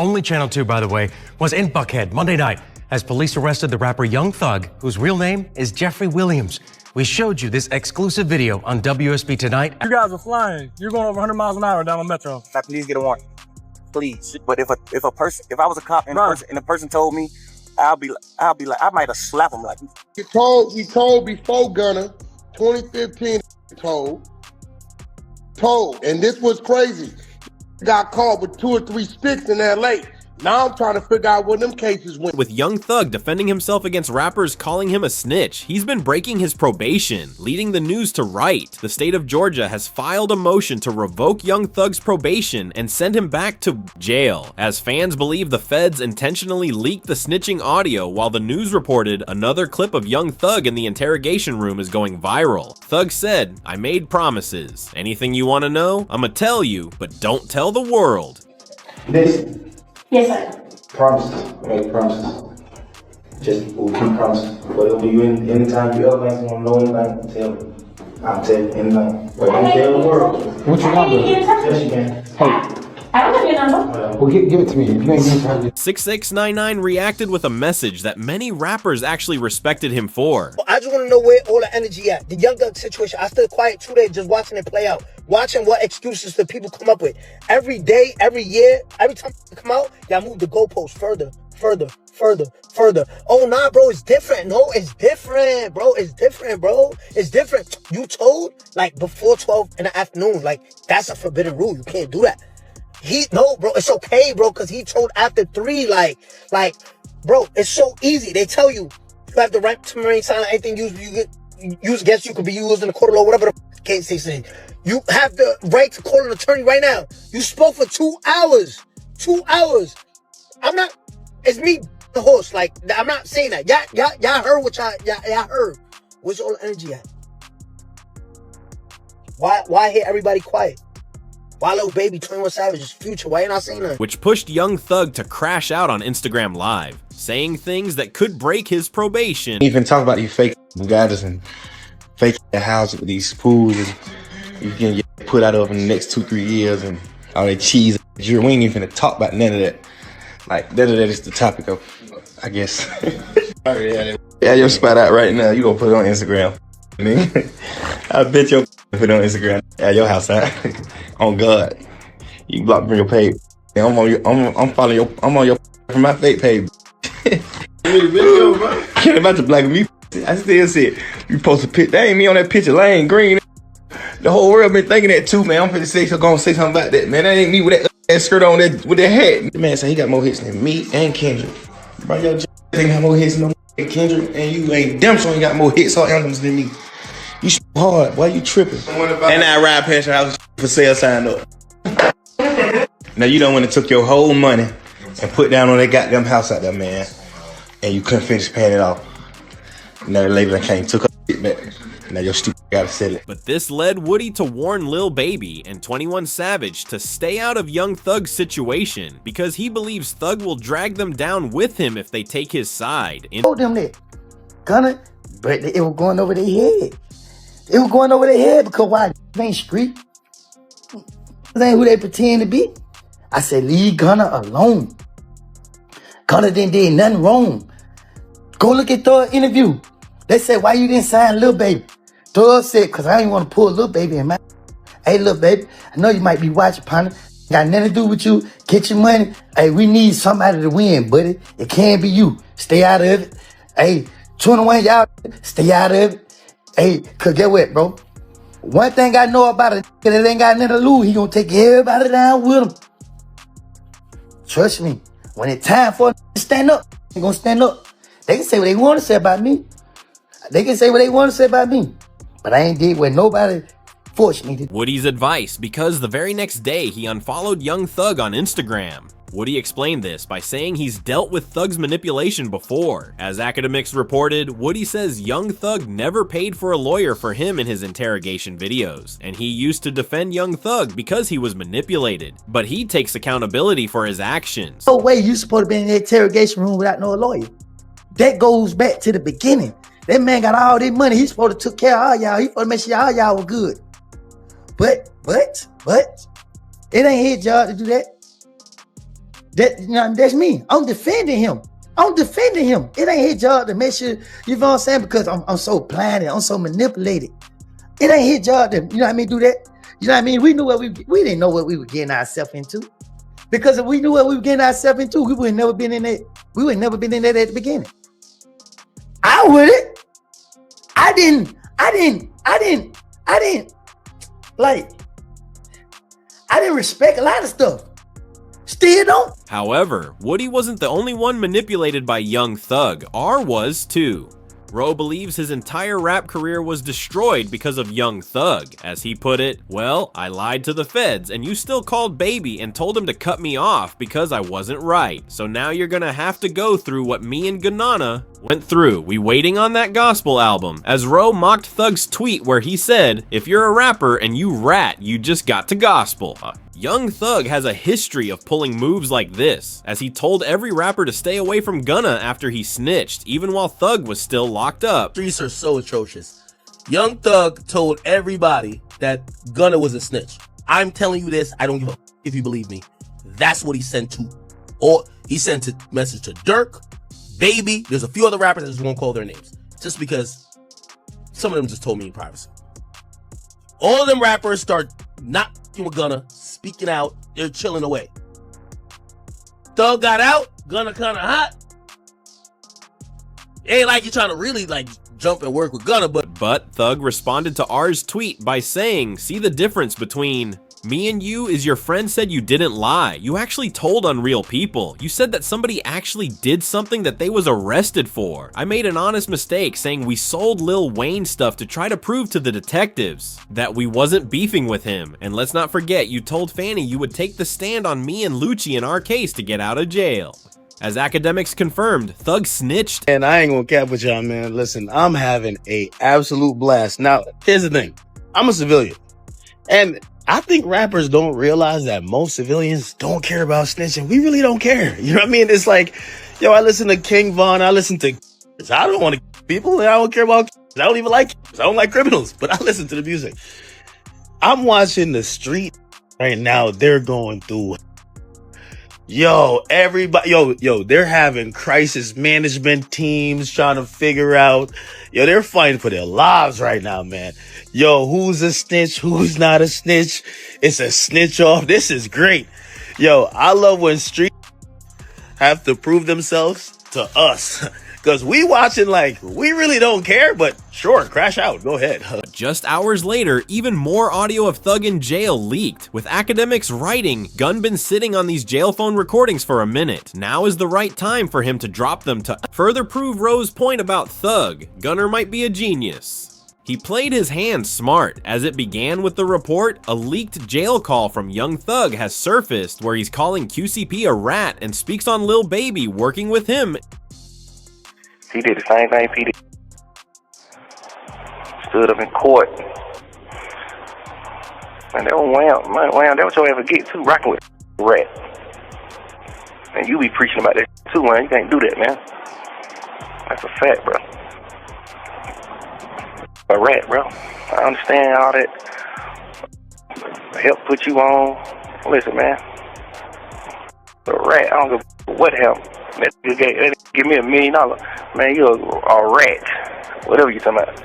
only Channel 2, by the way, was in Buckhead Monday night as police arrested the rapper Young Thug, whose real name is Jeffrey Williams. We showed you this exclusive video on WSB Tonight. You guys are flying. You're going over 100 miles an hour down the metro. Now, please get a warrant, please. But if I was a cop and the person told me, I'll be like, I might have slapped him like. He told before Gunner, 2015. Told, and this was crazy. Got caught with 2 or 3 sticks in LA. Now I'm trying to figure out where them cases went. With Young Thug defending himself against rappers calling him a snitch, he's been breaking his probation, leading the news to write. The state of Georgia has filed a motion to revoke Young Thug's probation and send him back to jail, as fans believe the feds intentionally leaked the snitching audio while the news reported another clip of Young Thug in the interrogation room is going viral. Thug said, "I made promises. Anything you want to know? I'ma tell you, but don't tell the world." Listen. Yes, sir. Promises. Make promises. Just keep promises. Whatever you anytime you ever want to know anything, tell me. I'll tell you anything. But don't tell the world. What's your number? Yes, you can. Hey. I don't have your number. Well, give it to me. If you ain't giving it to me. 6699 reacted with a message that many rappers actually respected him for. I just want to know where all the energy at. The Young Thug situation, I stood quiet 2 days just watching it play out. Watching what excuses the people come up with. Every day, every year, every time they come out, y'all move the goalposts further. Oh, nah, bro, it's different. No, it's different, bro. It's different, bro. It's different. You told, like, before 12 in the afternoon. Like, that's a forbidden rule. You can't do that. No, bro, it's okay, bro, because he told after 3, like, bro, it's so easy. They tell you have the right to remain silent. Anything used against you could be used in the court of law, whatever the case they say. You have the right to call an attorney right now. You spoke for 2 hours. 2 hours. It's me, the host. Like, I'm not saying that. Y'all heard what y'all heard. Where's all the energy at? Why hear everybody quiet? Why Lil Baby, 21 Savage's Future? Why ain't not saying that? Which pushed Young Thug to crash out on Instagram Live, saying things that could break his probation. Even talk about these fake Bugattis and fake houses with these pools, and you can get put out of in the next 2-3 years, and all that cheese. We ain't even finna talk about none of that. Like, that is the topic of, I guess. Yeah, your spot out right now. You gonna put it on Instagram. I bet you put it on Instagram. At your house out. On God, you block from your page. I'm on your from my fake page. Can't about to black me. I still see it. You post a picture. That ain't me on that picture. Lane green. The whole world been thinking that too, man. I'm finna say gonna say something about that, man. That ain't me with that skirt on that with that hat. The man said he got more hits than me and Kendrick. Bro, your ain't got more hits than Kendrick, and you ain't damn sure ain't got more hits or anthems than me. You hard. Why you tripping? And I ride past your house for sale sign up. Now you done went and took your whole money and put down on that goddamn house out there, man. And you couldn't finish paying it off. Now the lady that came took it back. Now your stupid gotta sell it. But this led Woody to warn Lil Baby and 21 Savage to stay out of Young Thug's situation because he believes Thug will drag them down with him if they take his side. Told them that, Gunner, but it was going over their head. It was going over their head because why? They ain't street. This ain't who they pretend to be. I said, leave Gunner alone. Gunner didn't do nothing wrong. Go look at Thug's interview. They said, why you didn't sign Lil Baby? Thug said, because I didn't want to pull Lil Baby in my... Hey, Lil Baby, I know you might be watching, partner. Got nothing to do with you. Get your money. Hey, we need somebody to win, buddy. It can't be you. Stay out of it. Hey, 21, y'all, stay out of it. Hey, cause get what, bro? One thing I know about it, that ain't got nothing to lose. He gonna take everybody down with him. Trust me. When it's time for to stand up, they gonna stand up. They can say what they want to say about me. They can say what they want to say about me. But I ain't did what nobody forced me to. Woody's advice, because the very next day he unfollowed Young Thug on Instagram. Woody explained this by saying he's dealt with Thug's manipulation before. As Academics reported, Woody says Young Thug never paid for a lawyer for him in his interrogation videos, and he used to defend Young Thug because he was manipulated. But he takes accountability for his actions. No way you supposed to be in the interrogation room without no lawyer. That goes back to the beginning. That man got all this money. He's supposed to took care of all y'all. He supposed to make sure all y'all were good. But, it ain't his job to do that. That's me. I'm defending him. It ain't his job to make sure, you know what I'm saying? Because I'm so blinded, I'm so manipulated. It ain't his job to, you know what I mean, do that. You know what I mean? We didn't know what we were getting ourselves into. Because if we knew what we were getting ourselves into, we would have never been in that. We would have never been in that at the beginning. I wouldn't. I didn't respect a lot of stuff. Still don't. However, Woody wasn't the only one manipulated by Young Thug. R was too. Ro believes his entire rap career was destroyed because of Young Thug. As he put it, well, I lied to the feds and you still called baby and told him to cut me off because I wasn't right. So now you're gonna have to go through what me and Ganana went through. We waiting on that gospel album. As Ro mocked Thug's tweet where he said, if you're a rapper and you rat, you just got to gospel. Young Thug has a history of pulling moves like this, as he told every rapper to stay away from Gunna after he snitched, even while Thug was still locked up. Streets are so atrocious. Young Thug told everybody that Gunna was a snitch. I'm telling you this, I don't give a if you believe me. That's what he sent to. Or he sent a message to Dirk, Baby. There's a few other rappers that just won't call their names. Just because some of them just told me in privacy. All of them rappers start not with Gunna, speaking out, they're chilling away. Thug got out, Gunna kinda hot. It ain't like you're trying to really like jump and work with Gunna, but Thug responded to R's tweet by saying, see the difference between me and you is your friend said you didn't lie. You actually told on real people. You said that somebody actually did something that they was arrested for. I made an honest mistake saying we sold Lil Wayne stuff to try to prove to the detectives that we wasn't beefing with him. And let's not forget, you told Fanny you would take the stand on me and Lucci in our case to get out of jail. As academics confirmed, Thug snitched. And I ain't gonna cap with y'all, man. Listen, I'm having a absolute blast. Now, here's the thing. I'm a civilian. And I think rappers don't realize that most civilians don't care about snitching. We really don't care. You know what I mean? It's like, yo, I listen to King Von. I listen to... I don't want to kill people, and I don't care about... I don't even like... I don't like criminals, but I listen to the music. I'm watching the street right now. They're going through... Yo, everybody... Yo, they're having crisis management teams trying to figure out... Yo, they're fighting for their lives right now, man. Yo, who's a snitch? Who's not a snitch? It's a snitch off. This is great. Yo, I love when streets have to prove themselves to us. Because we watching like, we really don't care, but sure, crash out. Go ahead. Just hours later, even more audio of Thug in jail leaked, with academics writing, Gunn been sitting on these jail phone recordings for a minute. Now is the right time for him to drop them to further prove Ro's point about Thug. Gunner might be a genius. He played his hand smart, as it began with the report, a leaked jail call from Young Thug has surfaced where he's calling QCP a rat and speaks on Lil Baby working with him. He did the same thing P did. Stood up in court. Man, that was Wham, that was your ever get too, rocking with rat. And you be preaching about that too, man. You can't do that, man. That's a fact, bro. A rat, bro. I understand all that. Help put you on. Listen, man. A rat, I don't give what happened. That give me $1 million. Man, you're a rat. Whatever you talking about.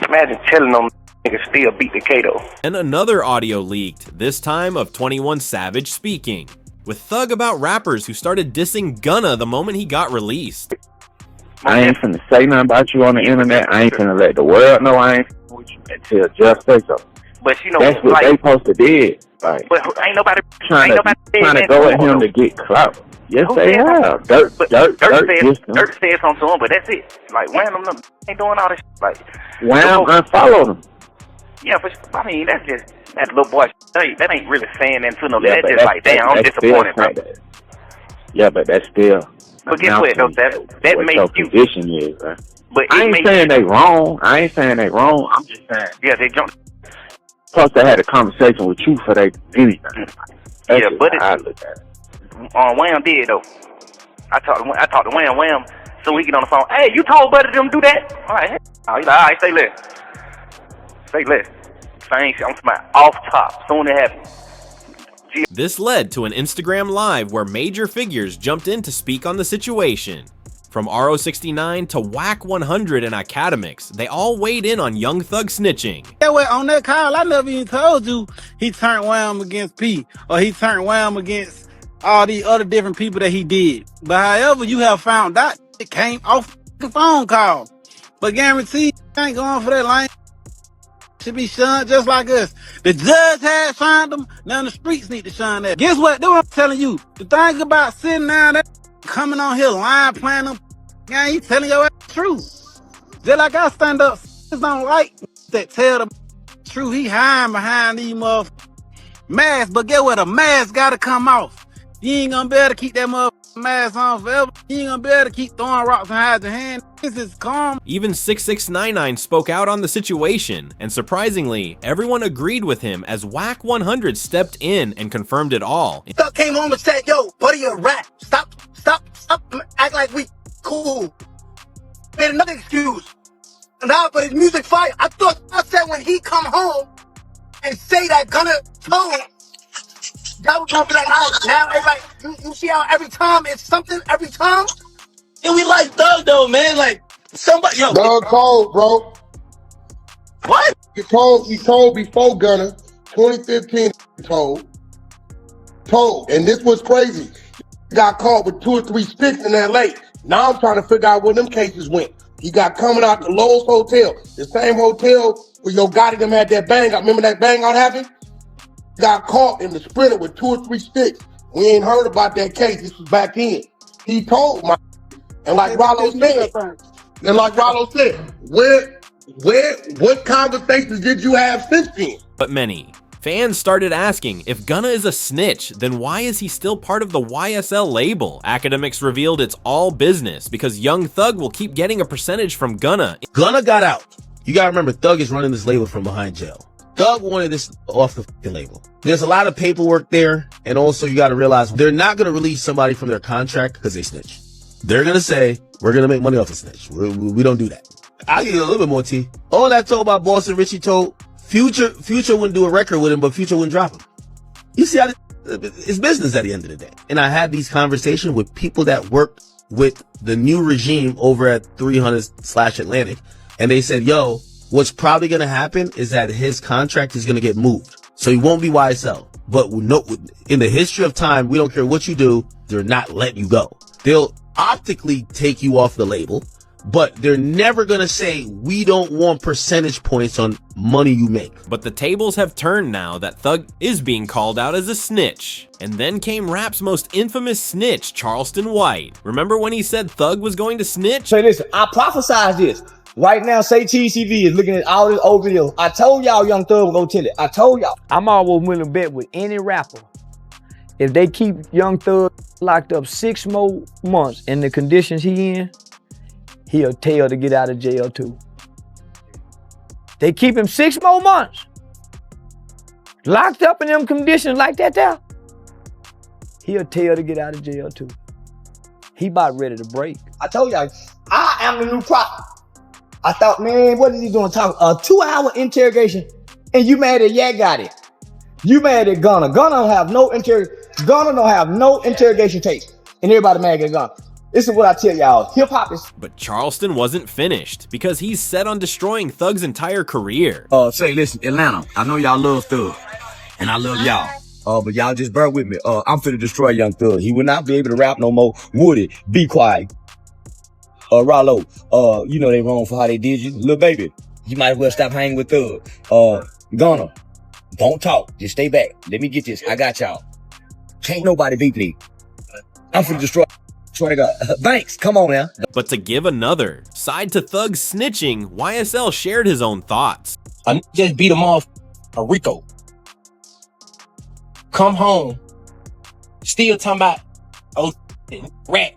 Imagine telling them niggas still beat the Kato. And another audio leaked, this time of 21 Savage speaking, with Thug about rappers who started dissing Gunna the moment he got released. I ain't finna say nothing about you on the internet. I ain't finna let the world know I ain't finna with you until just say so. But you know, that's what they supposed to did. Like, but ain't nobody trying to go at him to get clout. Yes, they have. Dirt said something to him, but that's it. Like, Wham ain't doing all this. Like, Wham unfollowed him. Yeah, but I mean, that's just that little boy. That ain't really saying that to no. Yeah, that's just like, damn, I'm disappointed, bro. Yeah, but that's still. But guess what? Though, that makes your you. Position is, right? But I ain't saying they wrong. I'm just saying. Yeah, they jumped. Plus, they had a conversation with you for they anything. Yeah, but I look at it. Wham did though. I talked to Wham, so we get on the phone. Hey, you told Buddy them do that? All right, he's like, all right, say less. Same shit. I'm talking about off top. Soon it happened. This led to an Instagram Live where major figures jumped in to speak on the situation. From RO69 to Whack 100 and Academics, they all weighed in on Young Thug snitching. Yeah, well, on that call, I never even told you he turned Wham against P, or he turned Wham against all these other different people that he did. But however, you have found out it came off the phone call. But guarantee, I ain't going for that line. Should be shunned just like us. The judge had shunned them, now the streets need to shun that. Guess what? That's what I'm telling you. The thing about sitting down there, coming on here lying, playing them, yeah, he telling your ass the truth. Just like I stand up, don't like that tell the truth. He hiding behind these motherfuckers masks, but get what? A mask gotta come off. You ain't gonna be able to keep that motherfucking mask on forever. You ain't gonna be able to keep throwing rocks and hide your hand. This is calm. Even 6699 spoke out on the situation, and surprisingly, everyone agreed with him as Whack 100 stepped in and confirmed it all. Thug came home and said, yo, buddy, you're a rat. Stop, act like we cool. Made another excuse. Nah, but his music fire. I thought I said when he come home and say that Gunna told him, that would come to that house. Now everybody, you see how every time it's something, every time? And we like Thug though, man. Like somebody, yo. Thug cold, bro. What? He told before Gunna, 2015, told. And this was crazy. He got caught with 2 or 3 sticks in LA. Now I'm trying to figure out where them cases went. He got coming out the Lowe's Hotel, the same hotel where Yo Gotti them had that bang out. Remember that bang out happened? Got caught in the Sprinter with 2 or 3 sticks. We ain't heard about that case. This was back then. He told my, and like Rollo said, what conversations did you have since then? But many fans started asking, if Gunna is a snitch, then why is he still part of the YSL label? Academics revealed it's all business because Young Thug will keep getting a percentage from Gunna. Gunna got out. You gotta remember, Thug is running this label from behind jail. Thug wanted this off the fucking label. There's a lot of paperwork there, and also you gotta realize they're not gonna release somebody from their contract because they snitch. They're gonna say, we're gonna make money off a snitch. We don't do that. I'll give you a little bit more tea. All that told by Boss and Richie told, Future wouldn't do a record with him, but Future wouldn't drop him. You see how it's business at the end of the day. And I had these conversations with people that worked with the new regime over at 300/Atlantic. And they said, yo, what's probably going to happen is that his contract is going to get moved. So he won't be YSL. But in the history of time, we don't care what you do. They're not letting you go. They'll optically take you off the label, but they're never going to say, we don't want percentage points on money you make. But the tables have turned now that Thug is being called out as a snitch. And then came rap's most infamous snitch, Charleston White. Remember when he said Thug was going to snitch? Say listen, I prophesied this. Right now, Say TCV is looking at all this old videos. I told y'all Young Thug will go tell it. I told y'all. I'm always willing to bet with any rapper. If they keep Young Thug locked up 6 more months in the conditions he in, he'll tell to get out of jail too. They keep him 6 more months. Locked up in them conditions like that there, he'll tell to get out of jail too. He about ready to break. I told y'all, I am the new prophet. I thought, man, what is he doing talking? A 2-hour interrogation, and you mad at Yak got it. You mad at Gunna. Gunna don't have no interrogation tape. And everybody mad at Gunna. This is what I tell y'all, hip hop is. But Charleston wasn't finished because he's set on destroying Thug's entire career. Say, listen, Atlanta, I know y'all love Thug, and I love y'all. But y'all just bear with me. I'm finna destroy Young Thug. He will not be able to rap no more. Woody, be quiet. Rollo, you know they wrong for how they did you. Little baby, you might as well stop hanging with Thug. Gunna, don't talk. Just stay back. Let me get this. I got y'all. Can't nobody beat me. I'm finna destroy. Swear to God. Banks, come on now. But to give another side to Thug's snitching, YSL shared his own thoughts. I just beat him off a Rico. Come home. Still talking about, oh, rat.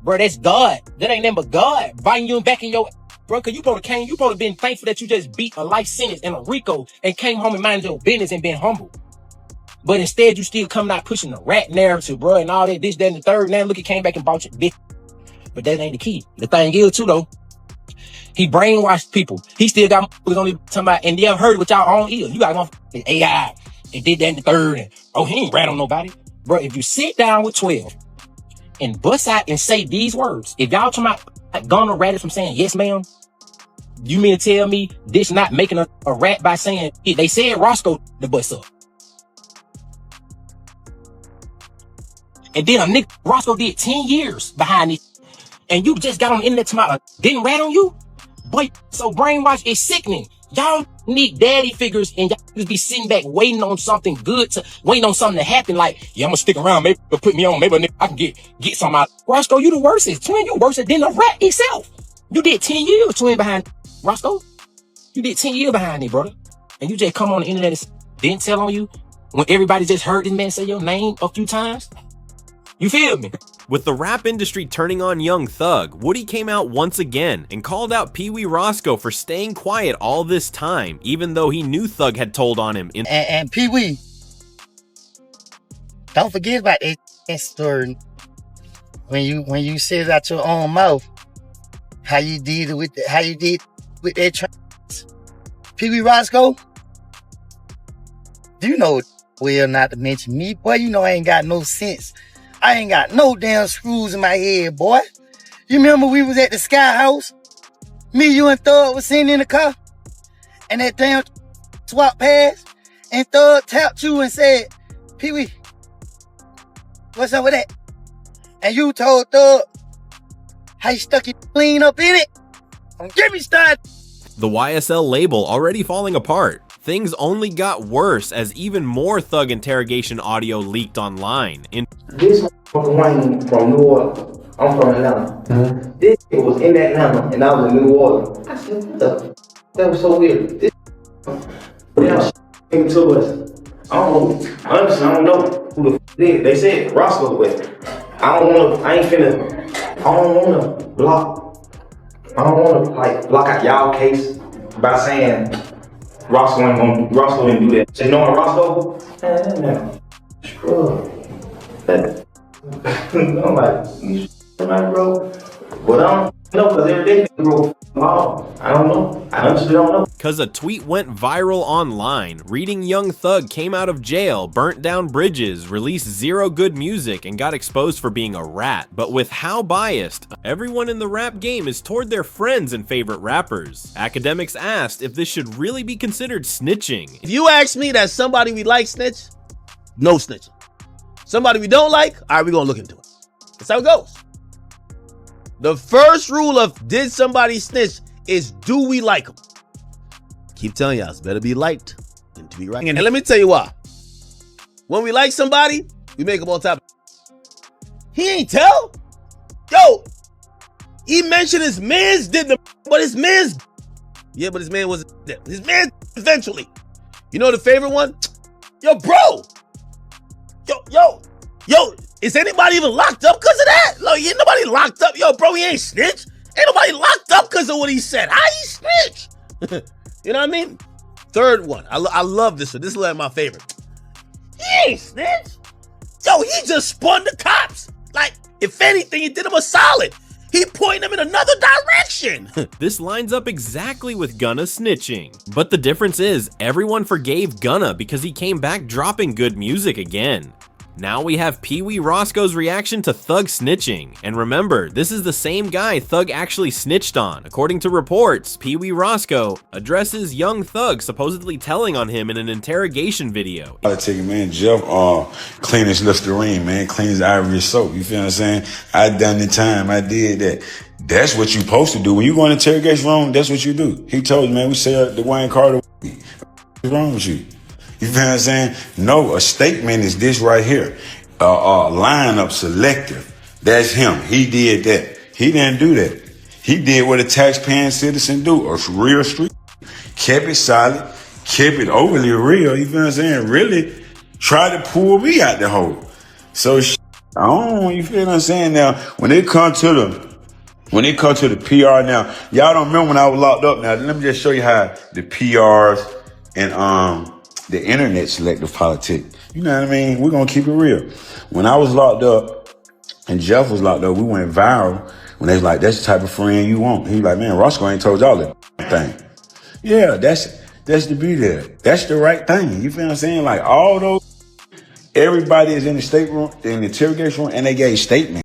Bro, that's God. That ain't nothing but God biting you back in your... Bro, cause you probably been thankful that you just beat a life sentence in a Rico and came home and minded your business and been humble. But instead, you still coming out pushing the rat narrative, bro, and all that, this, that, and the third. Now look, he came back and bought your bitch. But that ain't the key. The thing is, too, though, he brainwashed people. He still got on talking about, and you ever heard it with y'all own ears. You got one AI. and did that in the third, and he ain't rat on nobody. Bro, if you sit down with 12 and bust out and say these words, if y'all talking about Gunna ratted from saying yes ma'am, you mean to tell me this not making a rat by saying they said Roscoe the bust up? And then a nigga Roscoe did 10 years behind it, and you just got on the internet tomorrow didn't rat on you? Boy, so brainwash is sickening. Y'all need daddy figures, and y'all just be sitting back waiting on something good waiting on something to happen. Like, yeah, I'm gonna stick around, maybe put me on, maybe I can get some out. Roscoe, you the worstest. Twin, you worse than the rat itself. You did 10 years, twin, behind Roscoe. You did 10 years behind it, brother. And you just come on the internet and didn't tell on you when everybody just heard this man say your name a few times. You feel me? With the rap industry turning on Young Thug, Woody came out once again and called out Pee Wee Roscoe for staying quiet all this time, even though he knew Thug had told on him. And Pee Wee, don't forget about that story when you said it out your own mouth how you did with that trans. Pee Wee Roscoe, you know well not to mention me, boy. You know I ain't got no sense. I ain't got no damn screws in my head, boy. You remember we was at the Sky House? Me, you, and Thug was sitting in the car, and that damn swap past, and Thug tapped you and said, Pee Wee, what's up with that? And you told Thug how you stuck your clean up in it. Don't get me started. The YSL label already falling apart. Things only got worse as even more Thug interrogation audio leaked online. This one from New Orleans. I'm from Atlanta. This was in Atlanta, and I was in New Orleans. I said, what the? That was so weird. This came to us. I don't know. Honestly, I don't know who the did. They said Roscoe was. I don't wanna block. I don't wanna block out y'all case by saying Roscoe didn't do that. Say no on Roscoe? Man, screw that. I'm like, bro. But I don't know, because every day they grow. I don't know. I honestly don't know. Cause a tweet went viral online, reading Young Thug came out of jail, burnt down bridges, released zero good music, and got exposed for being a rat. But with how biased, everyone in the rap game is toward their friends and favorite rappers. Academics asked if this should really be considered snitching. If you ask me that somebody we like snitch, no snitching. Somebody we don't like, all right, we're gonna look into it. That's how it goes. The first rule of did somebody snitch is do we like them? Keep telling y'all, it's better be liked than to be right. And let me tell you why. When we like somebody, we make them on top. He ain't tell. Yo, he mentioned his man's did the, but his man's, yeah, but his man wasn't there. His man eventually. You know the favorite one? Yo, bro. Yo, is anybody even locked up because of that? Like, ain't nobody locked up. Yo, bro, he ain't snitch. Ain't nobody locked up because of what he said. How he snitch? You know what I mean? Third one. I love this one. This is like my favorite. He ain't snitch. Yo, he just spun the cops. Like, if anything, he did him a solid. He pointed him in another direction. This lines up exactly with Gunna snitching. But the difference is, everyone forgave Gunna because he came back dropping good music again. Now we have Pee Wee Roscoe's reaction to Thug snitching. And remember, this is the same guy Thug actually snitched on. According to reports, Pee Wee Roscoe addresses Young Thug supposedly telling on him in an interrogation video. I take it, man. Jeff, clean as Listerine, man. Clean as Irish soap. You feel what I'm saying? I done the time. I did that. That's what you supposed to do. When you go in interrogation room, that's what you do. He told you, man, we say the Wayne Carter. What's wrong with you? You feel what I'm saying? No, a statement is this right here. Lineup selective. That's him. He did that. He didn't do that. He did what a taxpaying citizen do. A real street. Kept it solid. Kept it overly real. You feel what I'm saying? Really tried to pull me out the hole. So, I don't know. You feel what I'm saying? Now, when it comes to the PR now, y'all don't remember when I was locked up. Now, let me just show you how the PRs and, the internet selective politics. You know what I mean? We're going to keep it real. When I was locked up and Jeff was locked up, we went viral when they was like, that's the type of friend you want. He was like, man, Roscoe ain't told y'all that thing. Yeah, That's to be there. That's the right thing. You feel what I'm saying? Like all those, everybody is in the state room, in the interrogation room, and they gave statements.